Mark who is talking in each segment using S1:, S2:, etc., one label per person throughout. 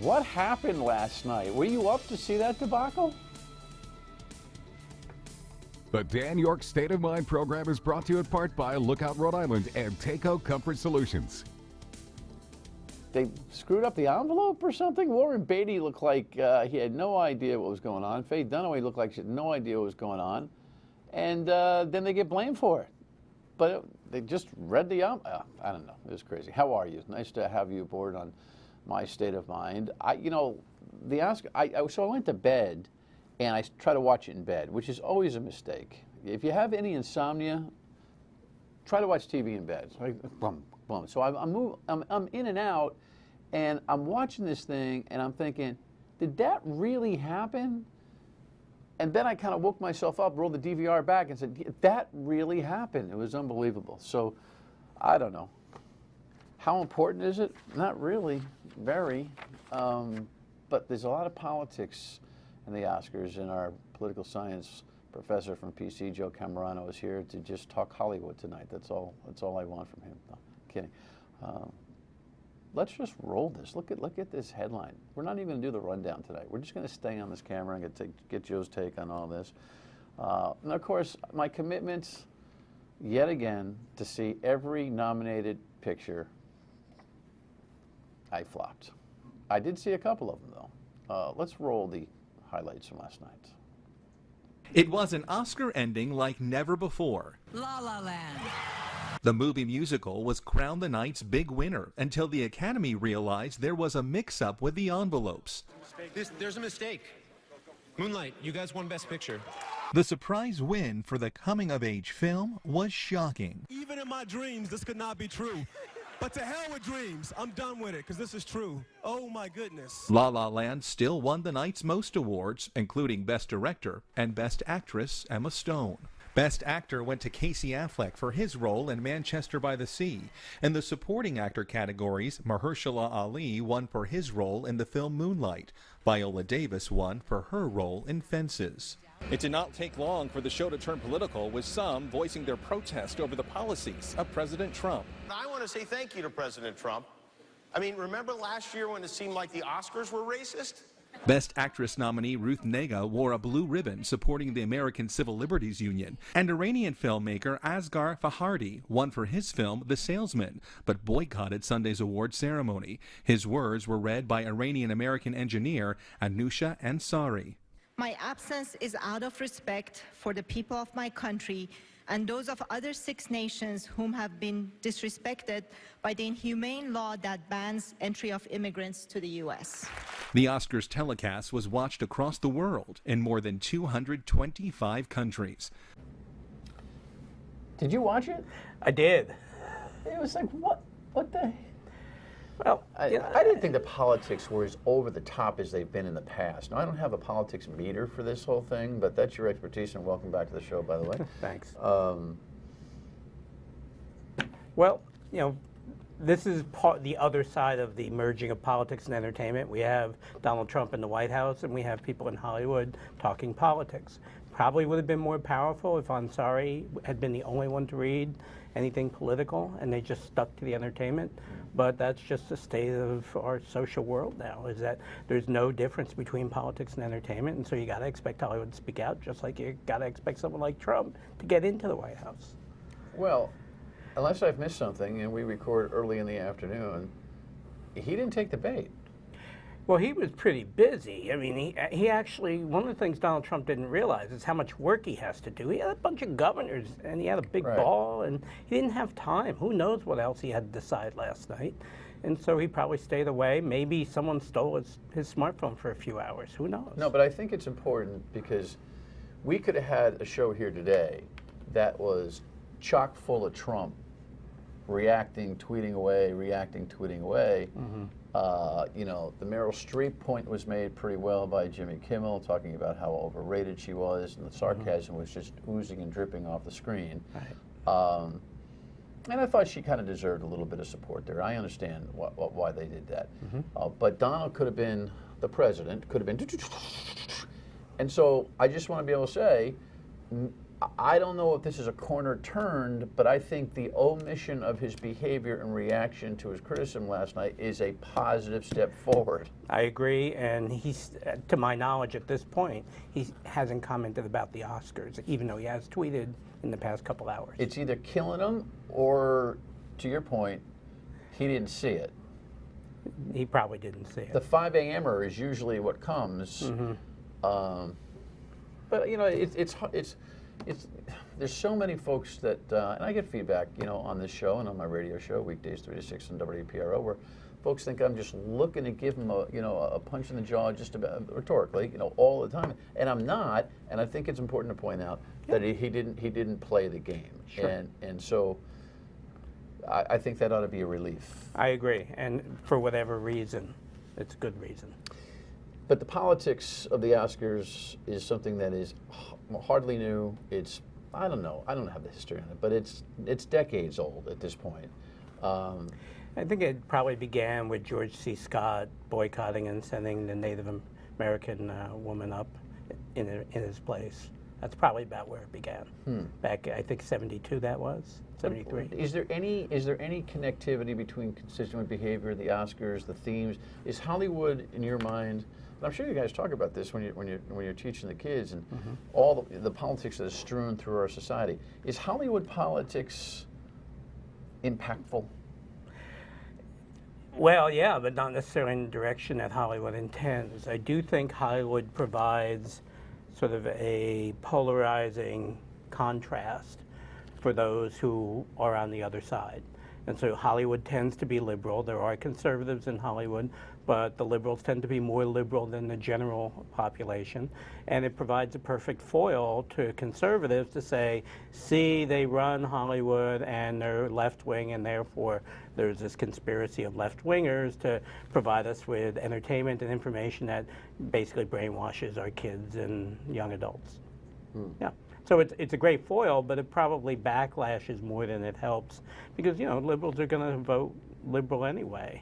S1: What happened last night? Were you up to see that debacle?
S2: The Dan York State of Mind program is brought to you in part by Lookout Rhode Island and Takeo Comfort Solutions.
S1: They screwed up the envelope or something? Warren Beatty looked like he had no idea what was going on. Faye Dunaway looked like she had no idea what was going on. And then they get blamed for it. But they just read the envelope. I don't know. It was crazy. How are you? Nice to have you aboard on My State of Mind. The Oscar, so I went to bed, and I try to watch it in bed, which is always a mistake. If you have any insomnia, try to watch TV in bed. Like, boom, boom. So I'm in and out, and I'm watching this thing, and I'm thinking, did that really happen? And then I kind of woke myself up, rolled the DVR back, and said, that really happened. It was unbelievable. So I don't know. How important is it? Not really, very. But there's a lot of politics in the Oscars, and our political science professor from PC, Joe Cammarano, is here to just talk Hollywood tonight. That's all I want from him. No, kidding. Let's just roll this. Look at this headline. We're not even going to do the rundown today. We're just going to stay on this camera and get Joe's take on all this. And of course, my commitments, yet again, to see every nominated picture. I flopped. I did see a couple of them, though. Let's roll the highlights from last night.
S3: It was an Oscar ending like never before.
S4: La La Land.
S3: The movie musical was crowned the night's big winner until the Academy realized there was a mix-up with the envelopes.
S5: There's a mistake. Moonlight, you guys won Best Picture.
S3: The surprise win for the coming-of-age film was shocking.
S6: Even in my dreams, this could not be true. But to hell with dreams. I'm done with it, because this is true. Oh, my goodness.
S3: La La Land still won the night's most awards, including Best Director and Best Actress Emma Stone. Best Actor went to Casey Affleck for his role in Manchester by the Sea. In the supporting actor categories, Mahershala Ali won for his role in the film Moonlight. Viola Davis won for her role in Fences.
S7: It did not take long for the show to turn political, with some voicing their protest over the policies of President Trump.
S8: I want to say thank you to President Trump. I mean, remember last year when it seemed like the Oscars were racist?
S3: Best Actress nominee Ruth Negga wore a blue ribbon supporting the American Civil Liberties Union, and Iranian filmmaker Asghar Farhadi won for his film The Salesman, but boycotted Sunday's award ceremony. His words were read by Iranian-American engineer Anusha Ansari.
S9: My absence is out of respect for the people of my country and those of other 6 nations whom have been disrespected by the inhumane law that bans entry of immigrants to the U.S.
S3: The Oscars telecast was watched across the world in more than 225 countries.
S1: Did you watch it?
S10: I did.
S1: It was like, what the?
S10: Well,
S1: I didn't think the politics were as over the top as they've been in the past. Now, I don't have a politics meter for this whole thing, but that's your expertise, and welcome back to the show, by the way.
S10: Thanks. Well, this is the other side of the merging of politics and entertainment. We have Donald Trump in the White House, and we have people in Hollywood talking politics. Probably would have been more powerful if Ansari had been the only one to read anything political, and they just stuck to the entertainment. But that's just the state of our social world now, is that there's no difference between politics and entertainment, and so you got to expect Hollywood to speak out, just like you got to expect someone like Trump to get into the White House.
S1: Well, unless I've missed something, and we record early in the afternoon, he didn't take the bait.
S10: Well, he was pretty busy. I mean, he actually, one of the things Donald Trump didn't realize is how much work he has to do. He had a bunch of governors, and he had a big ball, and he didn't have time. Who knows what else he had to decide last night. And so he probably stayed away. Maybe someone stole his smartphone for a few hours. Who knows?
S1: No, but I think it's important because we could have had a show here today that was chock full of Trump reacting, tweeting away, reacting, tweeting away.
S10: Mm-hmm.
S1: The Meryl Streep point was made pretty well by Jimmy Kimmel, talking about how overrated she was, and the sarcasm was just oozing and dripping off the screen.
S10: Right.
S1: And I thought she kind of deserved a little bit of support there. I understand why they did that. But Donald could have been the president, could have been... And so I just want to be able to say, I don't know if this is a corner turned, but I think the omission of his behavior in reaction to his criticism last night is a positive step forward.
S10: I agree, and he's, to my knowledge at this point, he hasn't commented about the Oscars, even though he has tweeted in the past couple hours.
S1: It's either killing him or, to your point, he didn't see it.
S10: He probably didn't see it.
S1: The 5 a.m.er is usually what comes. But you know, it's there's so many folks that, and I get feedback, you know, on this show and on my radio show, weekdays 3 to 6 on WPRO, where folks think I'm just looking to give them a punch in the jaw, just about rhetorically, you know, all the time, and I'm not. And I think it's important to point out that he didn't play the game, and so I think that ought to be a relief.
S10: I agree, and for whatever reason, it's a good reason.
S1: But the politics of the Oscars is something that is hardly new. It's, I don't know, I don't have the history on it, but it's decades old at this point.
S10: I think it probably began with George C. Scott boycotting and sending the Native American woman up in his place. That's probably about where it began. Back, I think, 72 that was, 73.
S1: Is there any connectivity between constituent behavior, the Oscars, the themes? Is Hollywood, in your mind, and I'm sure you guys talk about this when you're teaching the kids and all the politics that is strewn through our society, is Hollywood politics impactful?
S10: Well, yeah, but not necessarily in the direction that Hollywood intends. I do think Hollywood provides sort of a polarizing contrast for those who are on the other side. And so Hollywood tends to be liberal. There are conservatives in Hollywood, but the liberals tend to be more liberal than the general population. And it provides a perfect foil to conservatives to say, see, they run Hollywood and they're left-wing, and therefore there's this conspiracy of left-wingers to provide us with entertainment and information that basically brainwashes our kids and young adults. Yeah. So it's a great foil, but it probably backlashes more than it helps, because, you know, liberals are going to vote liberal anyway.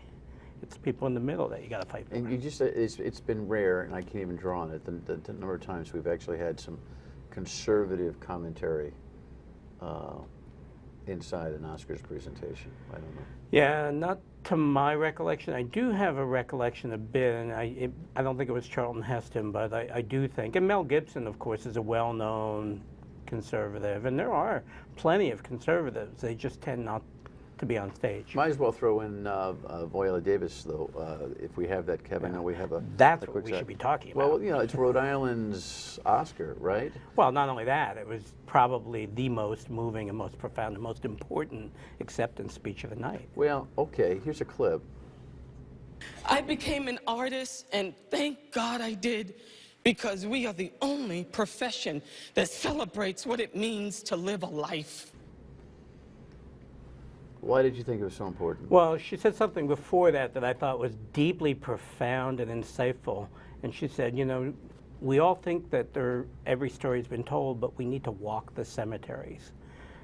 S10: It's people in the middle that you got to fight for.
S1: And you just it's been rare, and I can't even draw on it, the number of times we've actually had some conservative commentary inside an Oscars presentation. I don't know.
S10: Yeah, not to my recollection. I do have a recollection a bit, and I don't think it was Charlton Heston, but I do think, and Mel Gibson, of course, is a well-known conservative, and there are plenty of conservatives. They just tend not to be on stage.
S1: Might as well throw in Viola Davis, though, if we have that, Kevin. I know we have a...
S10: That's what we should be talking about.
S1: Well, you know, it's Rhode Island's Oscar, right?
S10: Well, not only that, it was probably the most moving and most profound and most important acceptance speech of the night.
S1: Well, okay, here's a clip.
S4: I became an artist, and thank God I did, because we are the only profession that celebrates what it means to live a life.
S1: Why did you think it was so important?
S10: Well, she said something before that I thought was deeply profound and insightful. And she said, you know, we all think that every story's been told, but we need to walk the cemeteries.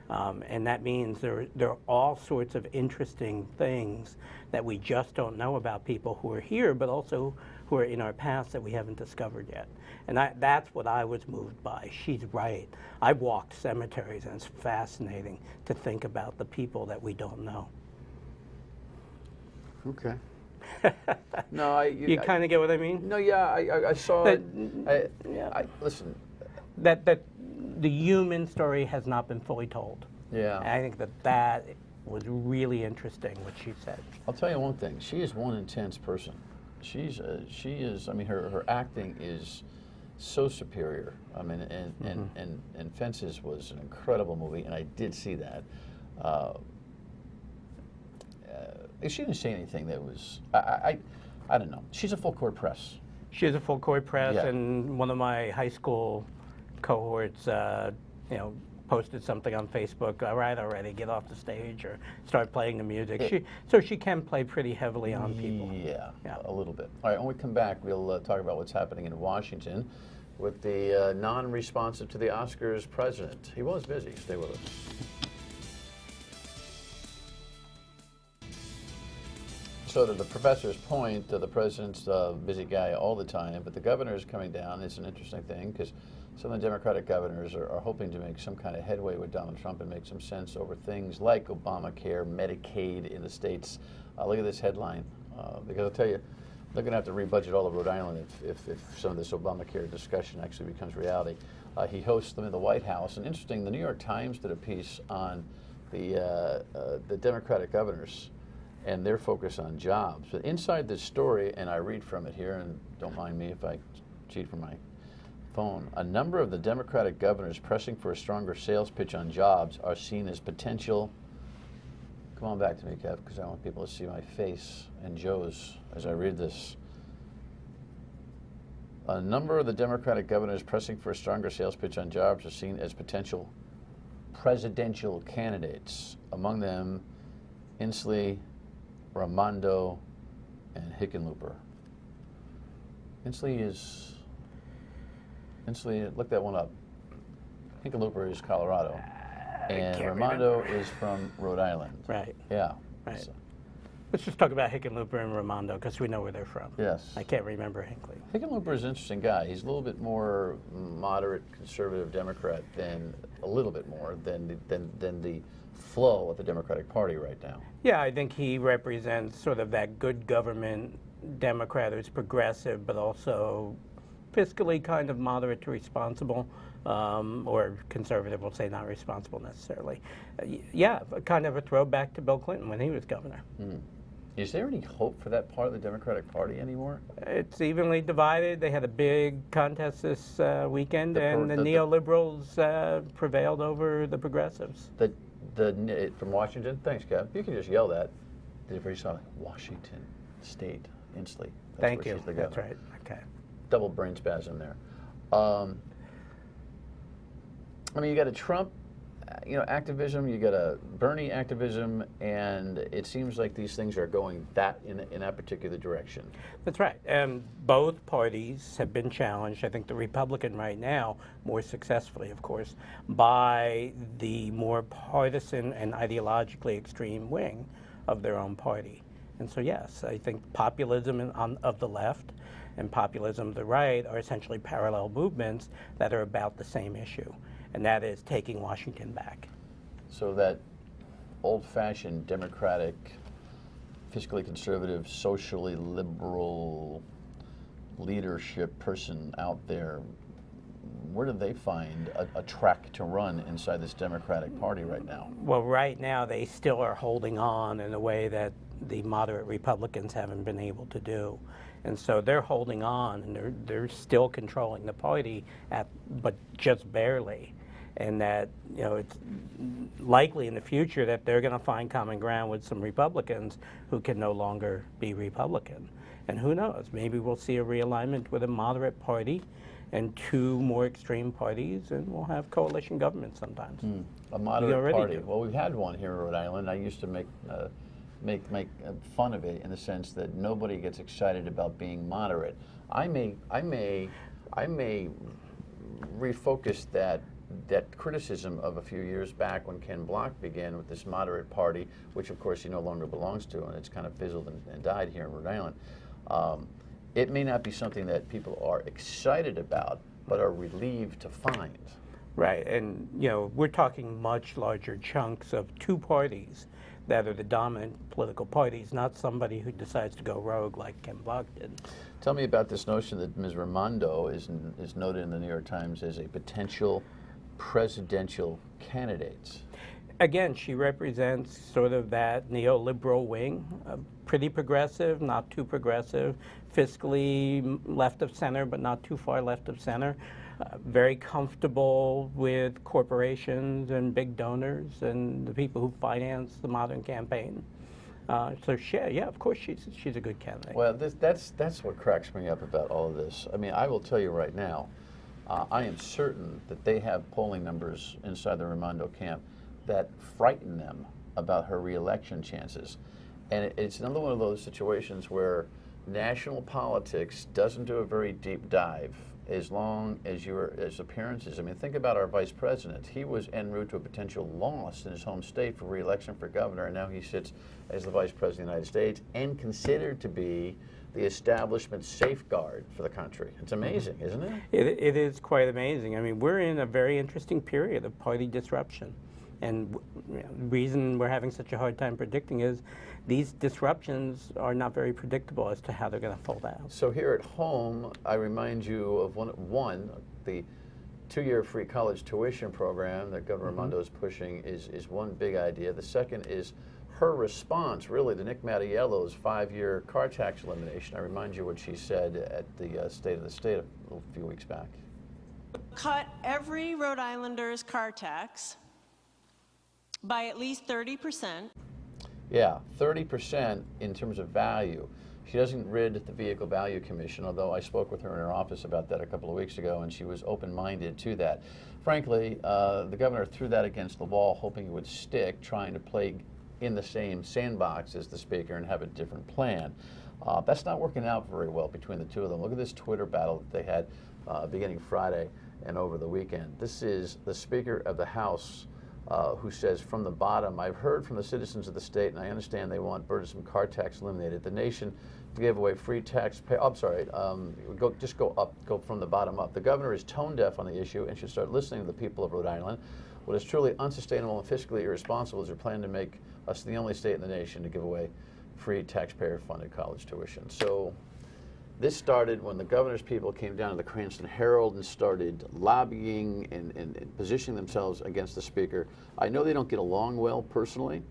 S10: And that means there are all sorts of interesting things that we just don't know about people who are here, but also who are in our past that we haven't discovered yet. And that's what I was moved by. She's right. I've walked cemeteries, and it's fascinating to think about the people that we don't know.
S1: Okay. No,
S10: you kind of get what I mean?
S1: No, yeah, I saw
S10: that,
S1: it.
S10: Yeah.
S1: Listen.
S10: That the human story has not been fully told.
S1: Yeah.
S10: And I think that was really interesting what she said.
S1: I'll tell you one thing. She is one intense person. She is. I mean, her acting is so superior. I mean, and Fences was an incredible movie, and I did see that. She didn't say anything that was. I don't know. She's a full court press.
S10: She is a full court press,
S1: Yeah.
S10: and one of my high school cohorts, you know, posted something on Facebook. All right, already, get off the stage or start playing the music. So she can play pretty heavily on people.
S1: Yeah, a little bit. All right, when we come back, we'll talk about what's happening in Washington with the non-responsive to the Oscars president. He was busy. Stay with us. So to the professor's point, the president's a busy guy all the time, but the governor is coming down. It's an interesting thing because some of the Democratic governors are hoping to make some kind of headway with Donald Trump and make some sense over things like Obamacare, Medicaid in the states. Look at this headline, because I'll tell you, they're going to have to rebudget all of Rhode Island if some of this Obamacare discussion actually becomes reality. He hosts them in the White House. And interesting, the New York Times did a piece on the Democratic governors and their focus on jobs. But inside this story, and I read from it here, and don't mind me if I cheat from my phone, a number of the Democratic governors pressing for a stronger sales pitch on jobs are seen as potential. Come on back to me, Kev, because I want people to see my face and Joe's as I read this. A number of the Democratic governors pressing for a stronger sales pitch on jobs are seen as potential presidential candidates. Among them, Inslee, Raimondo, and Hickenlooper. Inslee, look that one up. Hickenlooper is Colorado. And Raimondo is from Rhode Island.
S10: Right.
S1: Yeah.
S10: Right.
S1: So,
S10: let's just talk about Hickenlooper and Raimondo because we know where they're from.
S1: yes.
S10: I can't remember Hinckley.
S1: Hickenlooper is an interesting guy. He's a little bit more moderate, conservative Democrat than the flow of the Democratic Party right now.
S10: Yeah, I think he represents sort of that good government Democrat who's progressive, but also fiscally kind of moderate to responsible, or conservative will say not responsible necessarily. Yeah, kind of a throwback to Bill Clinton when he was governor.
S1: Is there any hope for that part of the Democratic Party anymore?
S10: It's evenly divided. They had a big contest this weekend, and the neoliberals prevailed over the progressives.
S1: From Washington? Thanks, Kev. You can just yell that. Very solid. Washington State, Inslee.
S10: Thank you. That's right. Okay.
S1: Double brain spasm there. I mean, you got a Trump, activism, you got a Bernie activism, and it seems like these things are going in that particular direction.
S10: That's right. And both parties have been challenged. I think the Republican right now, more successfully, of course, by the more partisan and ideologically extreme wing of their own party. And so, yes, I think populism of the left and populism of the right are essentially parallel movements that are about the same issue, and that is taking Washington back.
S1: So that old-fashioned Democratic, fiscally conservative, socially liberal leadership person out there, where do they find a track to run inside this Democratic Party right now?
S10: Well, right now they still are holding on in a way that the moderate Republicans haven't been able to do. And so they're holding on, and they're still controlling the party, but just barely. And that, it's likely in the future that they're going to find common ground with some Republicans who can no longer be Republican. And who knows, maybe we'll see a realignment with a moderate party and two more extreme parties, and we'll have coalition government sometimes.
S1: A moderate party.
S10: Do.
S1: Well, we've had one here in Rhode Island. I used to make fun of it in the sense that nobody gets excited about being moderate. I may refocus that criticism of a few years back when Ken Block began with this moderate party, which of course he no longer belongs to, and it's kind of fizzled and died here in Rhode Island. It may not be something that people are excited about, but are relieved to find.
S10: Right, and we're talking much larger chunks of two parties that are the dominant political parties, not somebody who decides to go rogue like Ken Block did.
S1: Tell me about this notion that Ms. Raimondo is noted in the New York Times as a potential presidential candidate.
S10: Again, she represents sort of that neoliberal wing, pretty progressive, not too progressive, fiscally left of center, but not too far left of center. Very comfortable with corporations and big donors and the people who finance the modern campaign. So yeah, of course she's a good candidate.
S1: Well, that's what cracks me up about all of this. I mean, I will tell you right now, I am certain that they have polling numbers inside the Raimondo camp that frighten them about her reelection chances. And it's another one of those situations where national politics doesn't do a very deep dive as long as as appearances. I mean, think about our vice president. He was en route to a potential loss in his home state for re-election for governor, and now he sits as the vice president of the United States and considered to be the establishment safeguard for the country. It's amazing, isn't it?
S10: It is quite amazing. I mean, we're in a very interesting period of party disruption. And the reason we're having such a hard time predicting is these disruptions are not very predictable as to how they're going to fold out.
S1: So here at home, I remind you of the 2-year free college tuition program that Governor Raimondo is pushing is one big idea. The second is her response, really, to Nick Mattiello's 5-year car tax elimination. I remind you what she said at the State of the State a few weeks back.
S11: Cut every Rhode Islander's car tax by at least 30%.
S1: Yeah, 30% in terms of value. She doesn't rid the Vehicle Value Commission, although I spoke with her in her office about that a couple of weeks ago, and she was open-minded to that. Frankly, the governor threw that against the wall, hoping it would stick, trying to play in the same sandbox as the speaker and have a different plan. That's not working out very well between the two of them. Look at this Twitter battle that they had beginning Friday and over the weekend. This is the Speaker of the House who says, from the bottom, I've heard from the citizens of the state, and I understand they want burdensome car tax eliminated. The nation gave away free tax pay. I'm sorry, just go up, go from the bottom up. The governor is tone deaf on the issue and should start listening to the people of Rhode Island. What is truly unsustainable and fiscally irresponsible is their plan to make us the only state in the nation to give away free taxpayer-funded college tuition. So this started when the governor's people came down to the Cranston Herald and started lobbying and positioning themselves against the speaker. I know they don't get along well personally.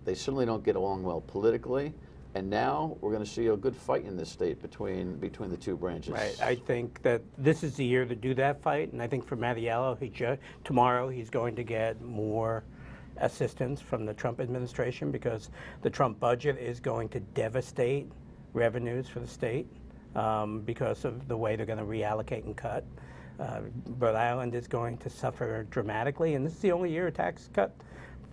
S1: They certainly don't get along well politically. And now we're going to see a good fight in this state between the two branches.
S10: Right. I think that this is the year to do that fight. And I think for Mattiello, tomorrow he's going to get more assistance from the Trump administration because the Trump budget is going to devastate revenues for the state because of the way they're going to reallocate and cut. Rhode Island is going to suffer dramatically, and this is the only year a tax cut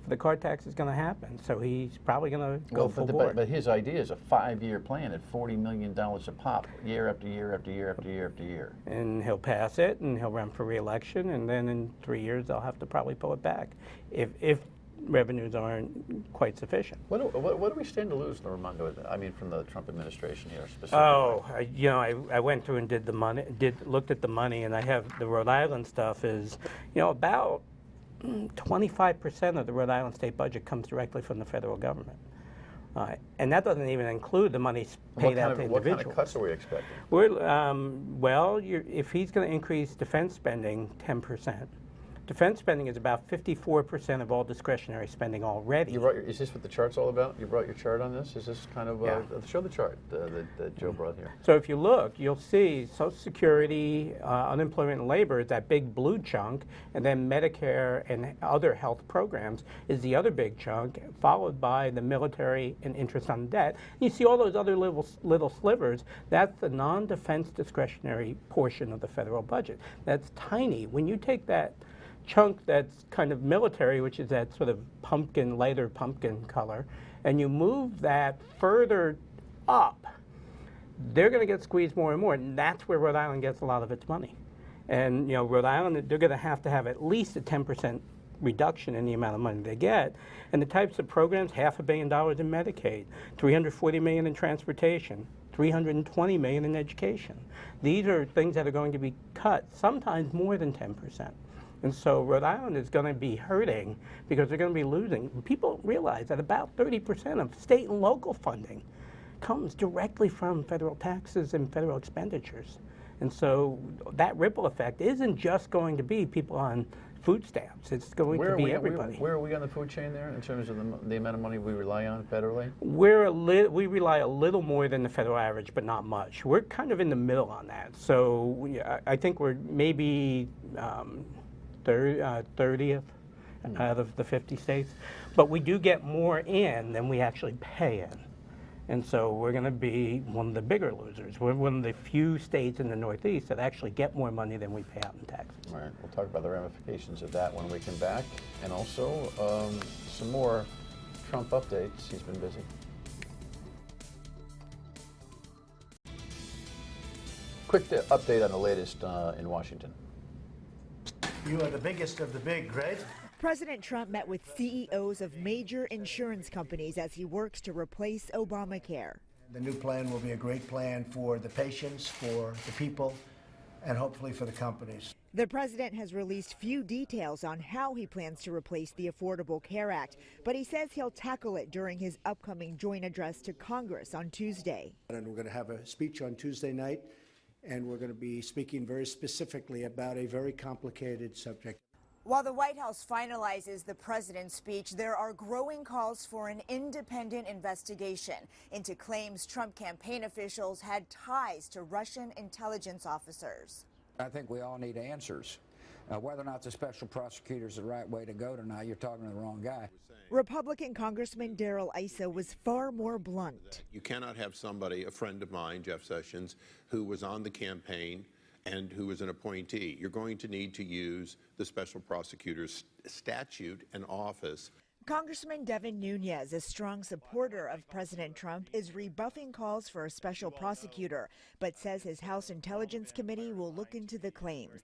S10: for the car tax is going to happen. So he's probably going to go full board.
S1: But his idea is a 5-year plan at $40 million a pop, year after year after year after year after year.
S10: And he'll pass it, and he'll run for re-election, and then in 3 years they'll have to probably pull it back if revenues aren't quite sufficient.
S1: What do we stand to lose, Raimondo? I mean, from the Trump administration here specifically.
S10: Oh, I went through and looked at the money, and I have the Rhode Island stuff is, about 25% of the Rhode Island state budget comes directly from the federal government. And that doesn't even include the money paid out to individuals.
S1: What kind of cuts are we expecting?
S10: If he's going to increase defense spending 10%, defense spending is about 54% of all discretionary spending already.
S1: Is this what the chart's all about? You brought your chart on this? Is this kind of show the chart that Joe brought here?
S10: So if you look, you'll see Social Security, unemployment and labor is that big blue chunk, and then Medicare and other health programs is the other big chunk, followed by the military and interest on debt. You see all those other little slivers. That's the non-defense discretionary portion of the federal budget. That's tiny. When you take that chunk that's kind of military, which is that sort of lighter pumpkin color, and you move that further up, they're going to get squeezed more and more, and that's where Rhode Island gets a lot of its money. And Rhode Island, they're going to have at least a 10% reduction in the amount of money they get, and the types of programs: $500 million in Medicaid, $340 million in transportation, $320 million in education. These are things that are going to be cut, sometimes more than 10%. And so Rhode Island is going to be hurting because they're going to be losing. People realize that about 30% of state and local funding comes directly from federal taxes and federal expenditures. And so that ripple effect isn't just going to be people on food stamps. It's going to be everybody.
S1: Where are we on the food chain there in terms of the amount of money we rely on federally?
S10: We rely a little more than the federal average, but not much. We're kind of in the middle on that. So I think we're maybe 30th out of the 50 states. But we do get more in than we actually pay in. And so we're going to be one of the bigger losers. We're one of the few states in the Northeast that actually get more money than we pay out in taxes.
S1: All right, we'll talk about the ramifications of that when we come back. And also some more Trump updates. He's been busy. quick update on the latest in Washington.
S12: You are the biggest of the big, Greg.
S13: President Trump met with CEOs of major insurance companies as he works to replace Obamacare.
S12: The new plan will be a great plan for the patients, for the people, and hopefully for the companies.
S13: The president has released few details on how he plans to replace the Affordable Care Act, but he says he'll tackle it during his upcoming joint address to Congress on Tuesday.
S12: And we're going to have a speech on Tuesday night, and we're going to be speaking very specifically about a very complicated subject.
S13: While the White House finalizes the president's speech, there are growing calls for an independent investigation into claims Trump campaign officials had ties to Russian intelligence officers.
S14: I think we all need answers. Whether or not the special prosecutor is the right way to go tonight, you're talking to the wrong guy.
S13: Republican Congressman Darrell Issa was far more blunt.
S15: You cannot have somebody, a friend of mine, Jeff Sessions, who was on the campaign and who was an appointee. You're going to need to use the special prosecutor's statute and office.
S13: Congressman Devin Nunes, a strong supporter of President Trump, is rebuffing calls for a special prosecutor, but says his House Intelligence Committee will look into the claims.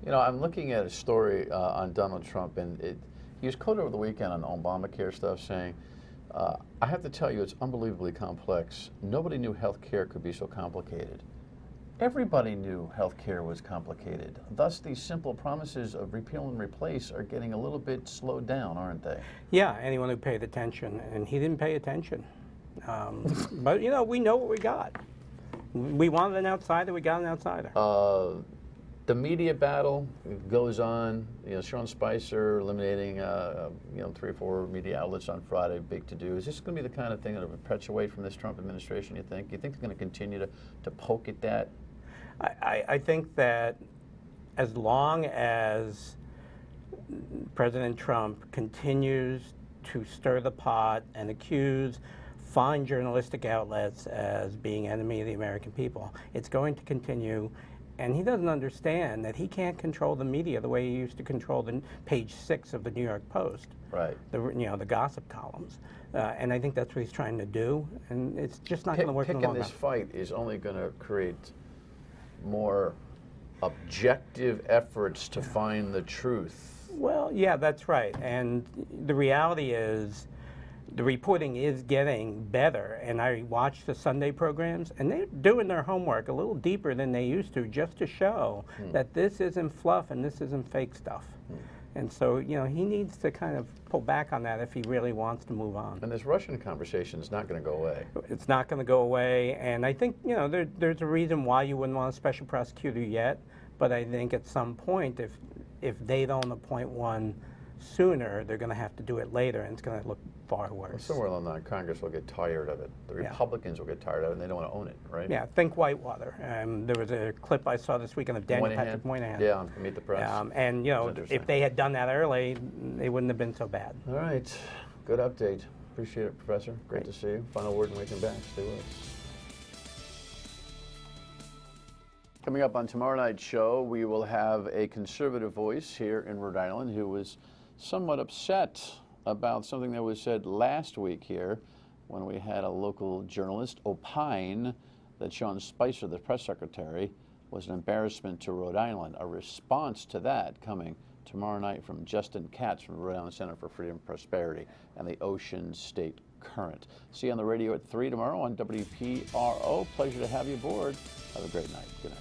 S1: You know, I'm looking at a story on Donald Trump, and he was quoted over the weekend on Obamacare stuff saying, I have to tell you, it's unbelievably complex. Nobody knew health care could be so complicated. Everybody knew health care was complicated. Thus, these simple promises of repeal and replace are getting a little bit slowed down, aren't they?
S10: Yeah, anyone who paid attention, and he didn't pay attention. But, you know, we know what we got. We wanted an outsider, we got an outsider.
S1: The media battle goes on. You know, Sean Spicer eliminating, 3 or 4 media outlets on Friday, big to do. Is this going to be the kind of thing that will perpetuate from this Trump administration, you think? You think they're going to continue to poke at that?
S10: I think that as long as President Trump continues to stir the pot and accuse fine journalistic outlets as being enemy of the American people, it's going to continue. And he doesn't understand that he can't control the media the way he used to control the page 6 of the New York Post.
S1: Right.
S10: The gossip columns. And I think that's what he's trying to do. And it's just not going to work in the long run.
S1: Picking this fight is only going to create more objective efforts to find the truth.
S10: Well, yeah, that's right. And the reality is the reporting is getting better. And I watch the Sunday programs, and they're doing their homework a little deeper than they used to, just to show that this isn't fluff and this isn't fake stuff. And so, you know, he needs to kind of pull back on that if he really wants to move on.
S1: And this Russian conversation is not going to go away.
S10: It's not going to go away. And I think, you know, there's a reason why you wouldn't want a special prosecutor yet. But I think at some point, if they don't appoint one sooner, they're going to have to do it later, and it's going to look far worse.
S1: Well, somewhere along the line, Congress will get tired of it. The Republicans will get tired of it, and they don't want to own it, right?
S10: Yeah, think Whitewater. There was a clip I saw this weekend of Daniel Patrick Moynihan.
S1: Yeah, on Meet the Press.
S10: And, you know, if they had done that early, they wouldn't have been so bad.
S1: All right. Good update. Appreciate it, Professor. Great to see you. Final word when we come back. Stay with us. Coming up on tomorrow night's show, we will have a conservative voice here in Rhode Island who was somewhat upset about something that was said last week here when we had a local journalist opine that Sean Spicer, the press secretary, was an embarrassment to Rhode Island. A response to that coming tomorrow night from Justin Katz from the Rhode Island Center for Freedom and Prosperity and the Ocean State Current. See you on the radio at 3 tomorrow on WPRO. Pleasure to have you aboard. Have a great night. Good night.